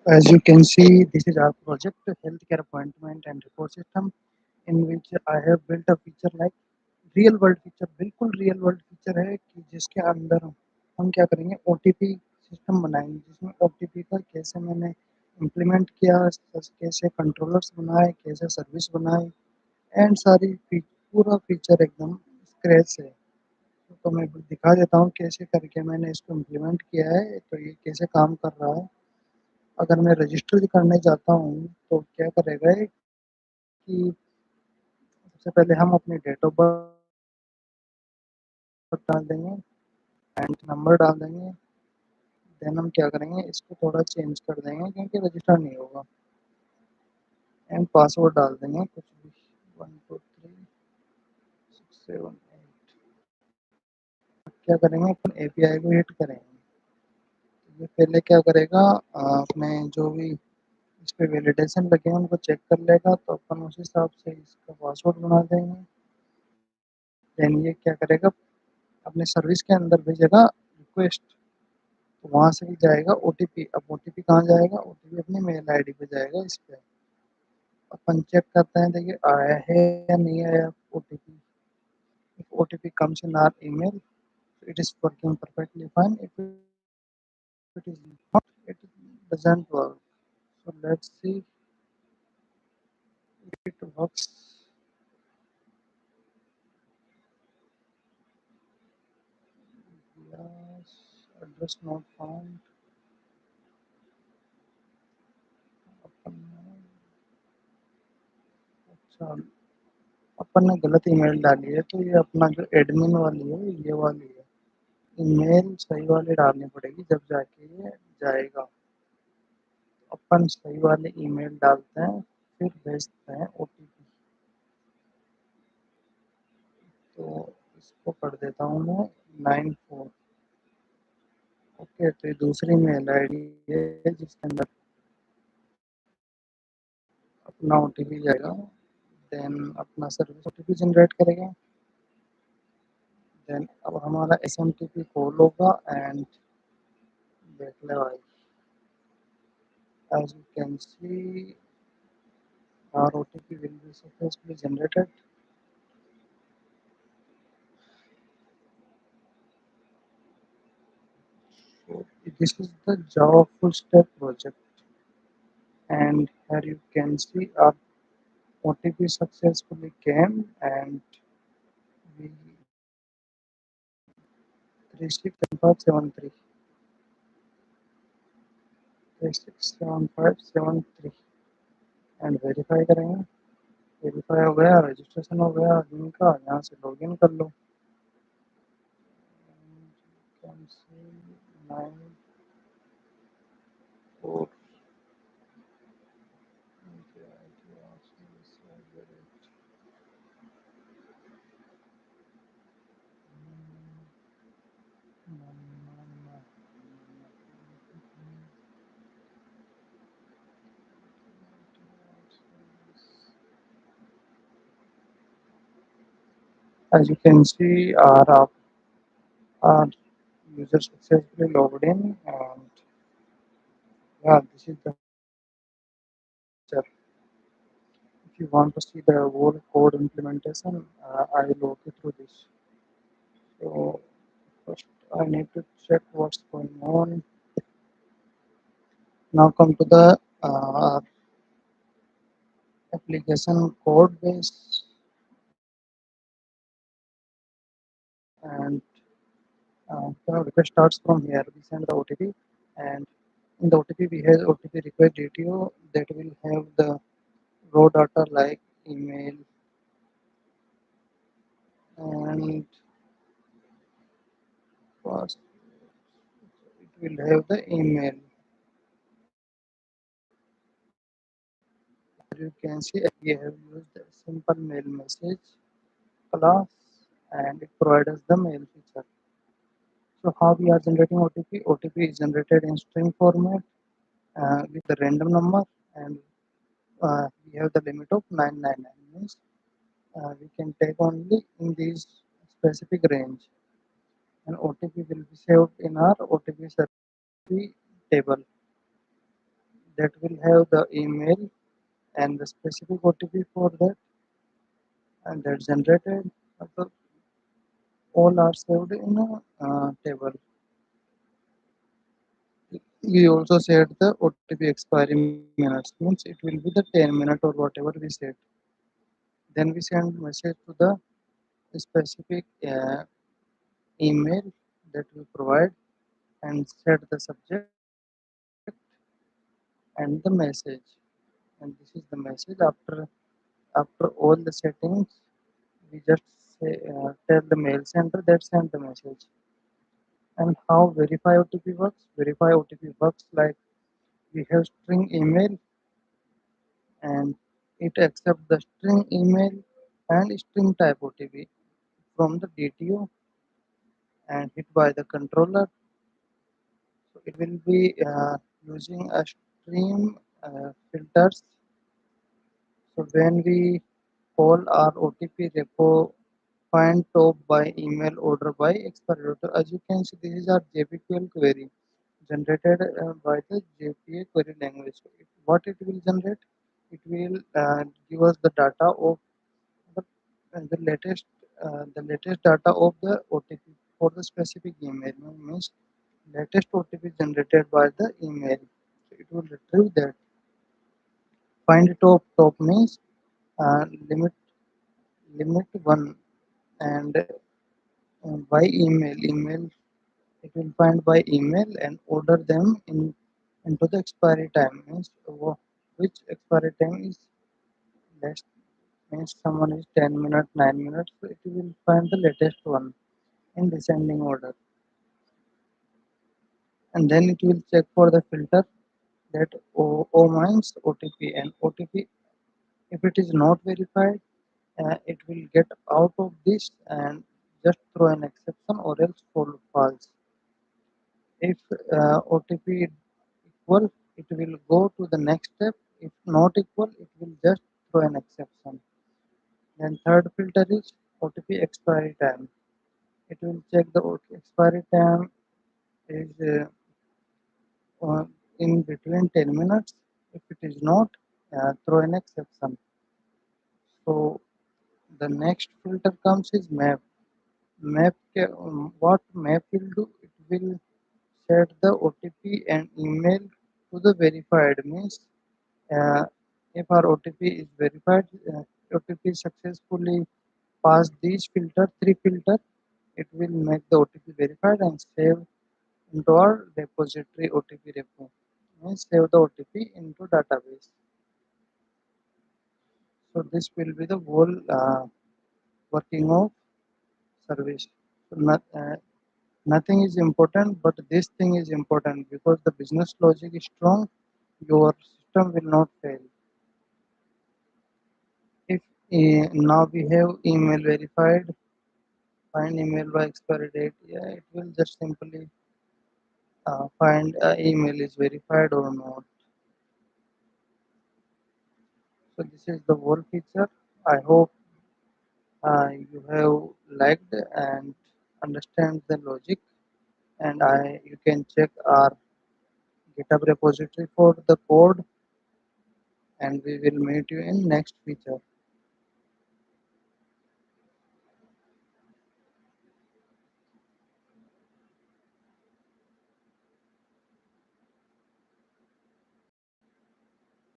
As you can see, this is our project, healthcare appointment and report system, in which I have built a feature like real world feature, बिल्कुल real world feature है कि जिसके अंदर हम क्या करेंगे, OTP system बनाएंगे जिसमें ओटीपी का कैसे मैंने इम्प्लीमेंट किया, कैसे कंट्रोलर्स बनाए, कैसे सर्विस बनाए, एंड पूरा फीचर एकदम स्क्रैच से। तो मैं दिखा देता हूँ कैसे करके मैंने इसको इम्प्लीमेंट किया है, तो ये कैसे काम कर रहा है। अगर मैं रजिस्टर करने जाता हूँ तो क्या करेगा ये कि सबसे पहले हम अपनी डेट ऑफ बर्थ डाल देंगे एंड नंबर डाल देंगे। देन हम क्या करेंगे, इसको थोड़ा चेंज कर देंगे क्योंकि रजिस्टर नहीं होगा, एंड पासवर्ड डाल देंगे कुछ भी, 123678। क्या करेंगे, अपन एपीआई को हिट करेंगे। ये पहले क्या करेगा, अपने जो भी इस पे वैलिडेशन लगे हैं उनको चेक कर लेगा, तो अपन उस हिसाब से इसका पासवर्ड बना देंगे। देन ये क्या करेगा, अपने सर्विस के अंदर भेजेगा रिक्वेस्ट, तो वहाँ से भी जाएगा ओटीपी। अब ओटीपी कहाँ जाएगा, ओटीपी अपनी मेल आईडी पे जाएगा। इस पे अपन चेक करते हैं, देखिए आया है या नहीं आया OTP. If OTP comes in our email, it is working perfectly fine. If it is not, it doesn't work. So let's see if it works. Yes, address not found. अपन अच्छा, अपन ने गलत ईमेल डाली है, तो ये अपना जो एडमिन वाली है ये वाली है। ईमेल सही वाली डालनी पड़ेगी जब जाके ये जाएगा। अपन सही वाले ईमेल डालते हैं, फिर भेजते हैं ओटीपी। तो इसको कर देता हूँ मैं 94। ओके, तो ये दूसरी मेल आईडी है जिसके अंदर अपना ओटीपी जाएगा। देन अपना सर्विस ओटीपी जनरेट करेगा। देन अब हमारा एसएमटीपी कॉल होगा एंड देख ले भाई, as you can see our OTP will be successfully generated. So this is the Java full stack project, and here you can see our OTP successfully came, and we 367573 367573 and verify करेंगे। Verify हो गया, registration हो गया आदमी का, यहाँ से login कर लो। As you can see, our user successfully logged in, and yeah, this is the picture. If you want to see the whole code implementation, I will walk you through this. So first, I need to check what's going on. Now come to the application code base, and the request starts from here. We send the OTP, and in the OTP we have OTP request DTO that will have the raw data like email, and first it will have the email. You can see we have used a simple mail message class, and it provides us the mail feature. So how we are generating OTP? OTP is generated in string format with the random number, and we have the limit of 999. Means we can take only in this specific range, and OTP will be saved in our OTP service table. that will have the email and the specific OTP for that, and that's generated. So all are saved in a table. We also set the OTP expiry minutes, means it will be the 10 minute or whatever we set. Then we send message to the specific email that we provide and set the subject and the message. And this is the message. After all the settings, we just tell the mail sender that send the message. And how verify OTP works? Verify OTP works like we have string email and it accepts the string email and string type OTP from the DTO and hit by the controller. So it will be using a stream filters. So when we call our OTP repo find top by email order by expiry date. As you can see, this is our JPQL query generated by the JPA query language. So what it will generate? It will give us the data of the, the latest data of the OTP for the specific email. Means latest OTP generated by the email. So it will retrieve that. Find top means limit one and by email it will find by email and order them into the expiry time means which expiry time is less means someone is 10 minutes 9 minutes so it will find the latest one in descending order and then it will check for the filter that O means OTP and OTP if it is not verified it will get out of this and just throw an exception or else false. If OTP equal, it will go to the next step. If not equal, it will just throw an exception. Then third filter is OTP expiry time. It will check the expiry time is in between 10 minutes. If it is not, throw an exception. So the next filter comes is map. What map will do? It will set the OTP and email to the verified means uh, if our OTP is verified, OTP successfully passed these three filter, it will make the OTP verified and save into our repository OTP repo. Means save the OTP into database. So this will be the whole working of service. So nothing is important, but this thing is important because the business logic is strong. Your system will not fail. If now we have email verified, find email by expiry date, yeah, it will just simply find email is verified or not. So this is the whole feature. I hope you have liked and understand the logic, and I you can check our GitHub repository for the code, and we will meet you in next feature.